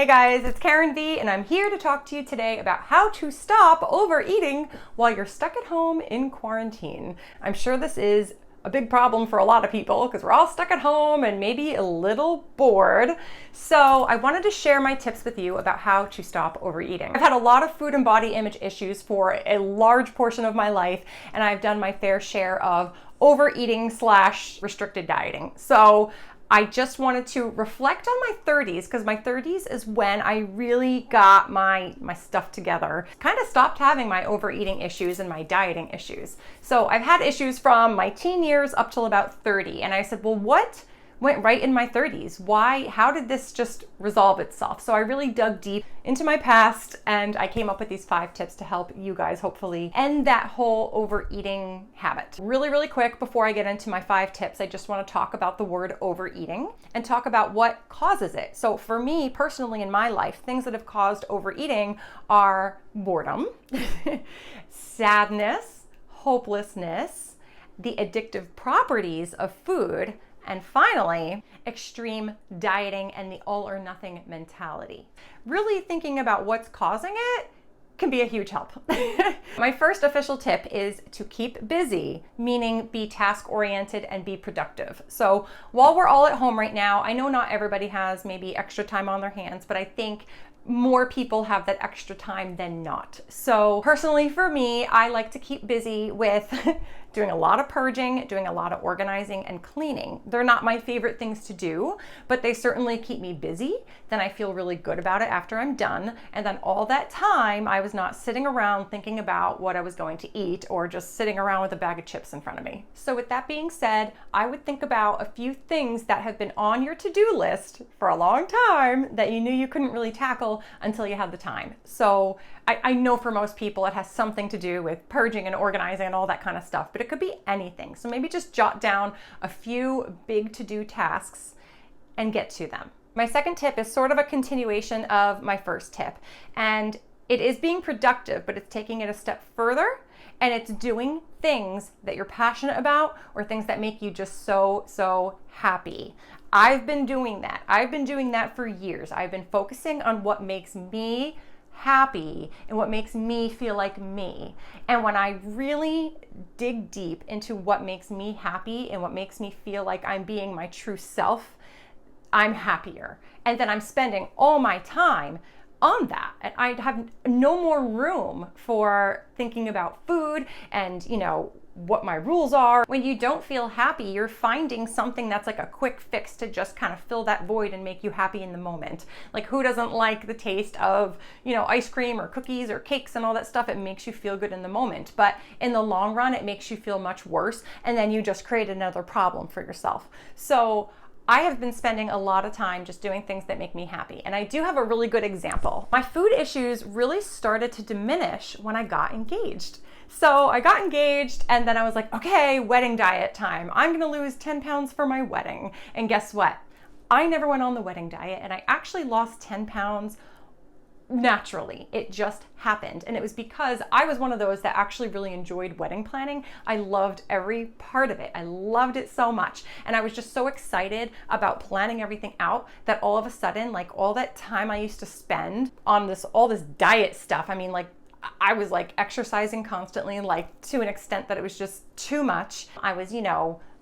Hey guys, it's Karen V, and I'm here to talk to you today about how to stop overeating while you're stuck at home in quarantine. I'm sure this is a big problem for a lot of people because we're all stuck at home and maybe a little bored. So I wanted to share my tips with you about how to stop overeating. I've had a lot of food and body image issues for a large portion of my life, and I've done my fair share of overeating / restricted dieting. So I just wanted to reflect on my 30s because my 30s is when I really got my stuff together. Kind of stopped having my overeating issues and my dieting issues. So I've had issues from my teen years up till about 30. And I said, well, what went right in my 30s? Why? How did this just resolve itself? So I really dug deep into my past and I came up with these 5 tips to help you guys hopefully end that whole overeating habit. Really quick before I get into my 5 tips, I just want to talk about the word overeating and talk about what causes it. So for me personally in my life, things that have caused overeating are boredom, sadness, hopelessness, the addictive properties of food, and finally, extreme dieting and the all or nothing mentality. Really thinking about what's causing it can be a huge help. My first official tip is to keep busy, meaning be task oriented and be productive. So while we're all at home right now, I know not everybody has maybe extra time on their hands, but I think more people have that extra time than not. So personally for me, I like to keep busy with doing a lot of purging, doing a lot of organizing and cleaning. They're not my favorite things to do, but they certainly keep me busy. Then I feel really good about it after I'm done. And then all that time, I was not sitting around thinking about what I was going to eat or just sitting around with a bag of chips in front of me. So with that being said, I would think about a few things that have been on your to-do list for a long time that you knew you couldn't really tackle until you had the time. So I know for most people it has something to do with purging and organizing and all that kind of stuff, but it could be anything. So maybe just jot down a few big to-do tasks and get to them. My second tip is sort of a continuation of my first tip, and it is being productive, but it's taking it a step further, and it's doing things that you're passionate about or things that make you just so happy. I've been doing that. I've been doing that for years. I've been focusing on what makes me happy and what makes me feel like me. And when I really dig deep into what makes me happy and what makes me feel like I'm being my true self, I'm happier. And then I'm spending all my time on that. And I have no more room for thinking about food and, what my rules are. When you don't feel happy, you're finding something that's like a quick fix to just kind of fill that void and make you happy in the moment. Like who doesn't like the taste of, ice cream or cookies or cakes and all that stuff? It makes you feel good in the moment, but in the long run, it makes you feel much worse. And then you just create another problem for yourself. So I have been spending a lot of time just doing things that make me happy. And I do have a really good example. My food issues really started to diminish when I got engaged. So I got engaged and then I was like, okay, wedding diet time. I'm gonna lose 10 pounds for my wedding. And guess what? I never went on the wedding diet and I actually lost 10 pounds naturally. It just happened. And it was because I was one of those that actually really enjoyed wedding planning. I loved every part of it. I loved it so much. And I was just so excited about planning everything out that all of a sudden, like all that time I used to spend on all this diet stuff, I was like exercising constantly, like to an extent that it was just too much. I was,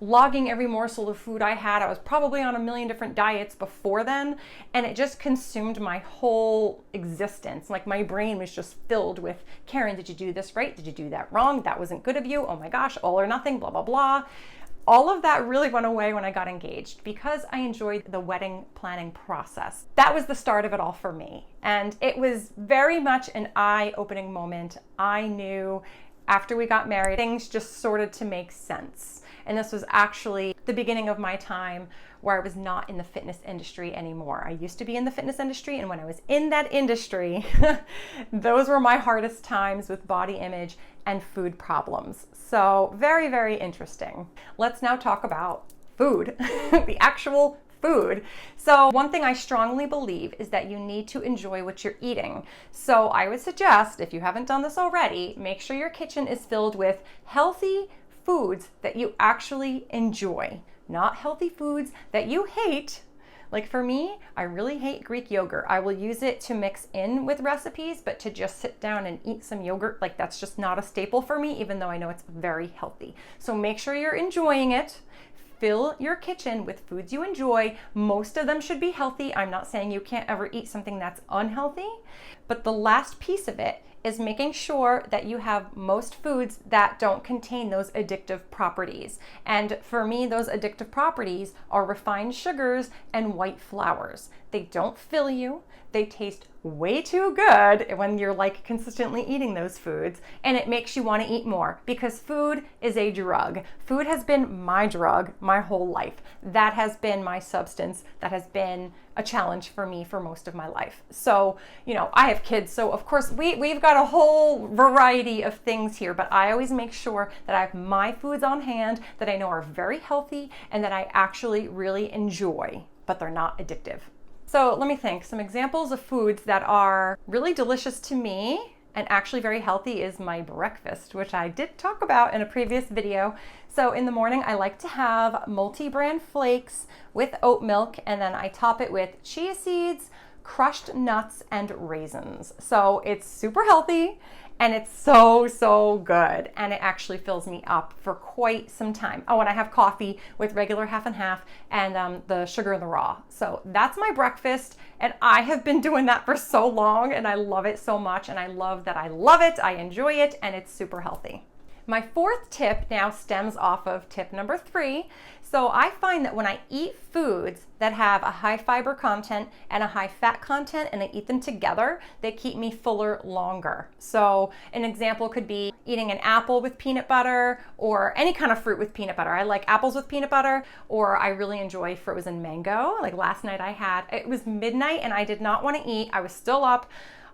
logging every morsel of food I had. I was probably on a million different diets before then, and it just consumed my whole existence. Like my brain was just filled with, Karen, did you do this right? Did you do that wrong? That wasn't good of you. Oh my gosh, all or nothing, blah, blah, blah. All of that really went away when I got engaged because I enjoyed the wedding planning process. That was the start of it all for me. And it was very much an eye-opening moment. I knew after we got married, things just started to make sense. And this was actually the beginning of my time where I was not in the fitness industry anymore. I used to be in the fitness industry, and when I was in that industry, those were my hardest times with body image and food problems. So very interesting. Let's now talk about food, the actual food. So one thing I strongly believe is that you need to enjoy what you're eating. So I would suggest, if you haven't done this already, make sure your kitchen is filled with healthy foods that you actually enjoy, not healthy foods that you hate, Like for me, I really hate Greek yogurt. I will use it to mix in with recipes, but to just sit down and eat some yogurt, like that's just not a staple for me, even though I know it's very healthy. So make sure you're enjoying it. Fill your kitchen with foods you enjoy. Most of them should be healthy. I'm not saying you can't ever eat something that's unhealthy, but the last piece of it is making sure that you have most foods that don't contain those addictive properties. And for me, those addictive properties are refined sugars and white flours. They don't fill you. They taste way too good when you're like consistently eating those foods, and it makes you want to eat more because food is a drug. Food has been my drug my whole life. That has been my substance. That has been a challenge for me for most of my life. So, you know, I have kids, so of course we've got a whole variety of things here, but I always make sure that I have my foods on hand that I know are very healthy and that I actually really enjoy, but they're not addictive. So let me think. Some examples of foods that are really delicious to me and actually very healthy is my breakfast, which I did talk about in a previous video. So in the morning, I like to have multi-bran flakes with oat milk, and then I top it with chia seeds, crushed nuts, and raisins. So it's super healthy. And it's so good. And it actually fills me up for quite some time. Oh, and I have coffee with regular half and half and the sugar in the raw. So that's my breakfast. And I have been doing that for so long and I love it so much. And I love that I love it, I enjoy it, and it's super healthy. My fourth tip now stems off of tip number 3. So I find that when I eat foods that have a high fiber content and a high fat content and I eat them together, they keep me fuller longer. So an example could be eating an apple with peanut butter or any kind of fruit with peanut butter. I like apples with peanut butter, or I really enjoy frozen mango. Like last night it was midnight and I did not want to eat. I was still up.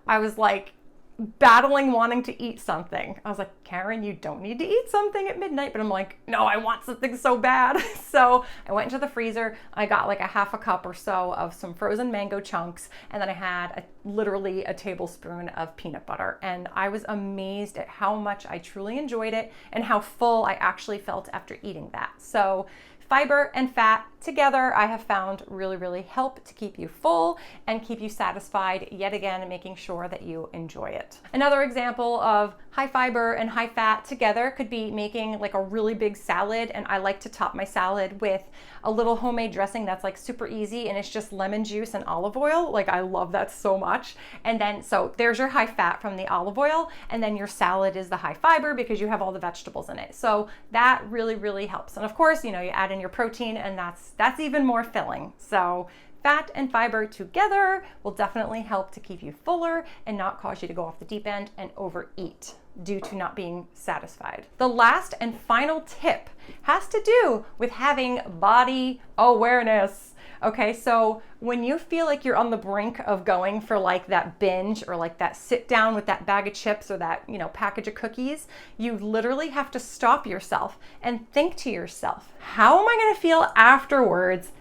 I was like battling wanting to eat something. I was like, Karen, you don't need to eat something at midnight. But I'm like, no, I want something so bad. So I went into the freezer. I got like a half a cup or so of some frozen mango chunks. And then I had literally a tablespoon of peanut butter. And I was amazed at how much I truly enjoyed it and how full I actually felt after eating that. So fiber and fat together, I have found really help to keep you full and keep you satisfied, yet again, making sure that you enjoy it. Another example of high fiber and high fat together could be making like a really big salad, and I like to top my salad with a little homemade dressing that's like super easy, and it's just lemon juice and olive oil. Like I love that so much. And then, so there's your high fat from the olive oil, and then your salad is the high fiber because you have all the vegetables in it. So that really helps. And of course, you know, you add in your protein, and that's even more filling. So fat and fiber together will definitely help to keep you fuller and not cause you to go off the deep end and overeat due to not being satisfied. The last and final tip has to do with having body awareness. Okay, so when you feel like you're on the brink of going for like that binge or like that sit down with that bag of chips or that, you know, package of cookies, you literally have to stop yourself and think to yourself, how am I going to feel afterwards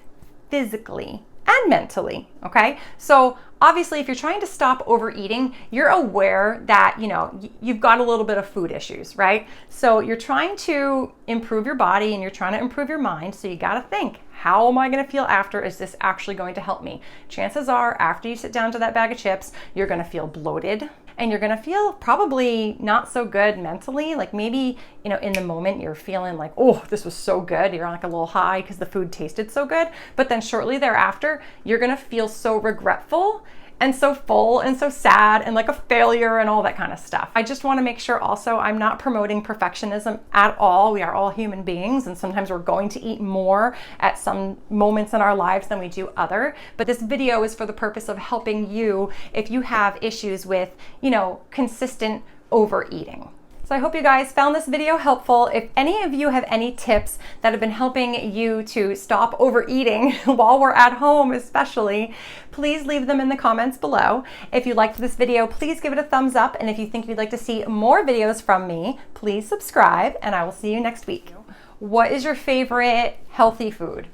physically and mentally? Okay, so obviously if you're trying to stop overeating, you're aware that, you know, you've got a little bit of food issues, right? So you're trying to improve your body and you're trying to improve your mind. So you got to think, how am I going to feel after? Is this actually going to help me? Chances are after you sit down to that bag of chips, you're going to feel bloated and you're going to feel probably not so good mentally. Like maybe, you know, in the moment you're feeling like, oh, this was so good. You're on like a little high because the food tasted so good. But then shortly thereafter, you're going to feel so regretful and so full and so sad and like a failure and all that kind of stuff. I just want to make sure also I'm not promoting perfectionism at all. We are all human beings and sometimes we're going to eat more at some moments in our lives than we do other. But this video is for the purpose of helping you if you have issues with, you know, consistent overeating. So I hope you guys found this video helpful. If any of you have any tips that have been helping you to stop overeating while we're at home especially, please leave them in the comments below. If you liked this video, please give it a thumbs up. And if you think you'd like to see more videos from me, please subscribe and I will see you next week. What is your favorite healthy food?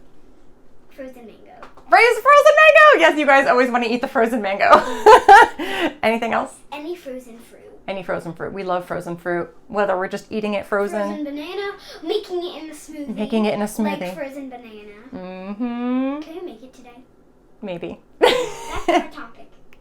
Frozen mango. Frozen mango! Yes, you guys always want to eat the frozen mango. Anything else? Any frozen fruit. Any frozen fruit. We love frozen fruit, whether we're just eating it frozen. Frozen banana, making it in a smoothie. Making it in a smoothie. Like frozen banana. Mm-hmm. Can we make it today? Maybe. That's our topic.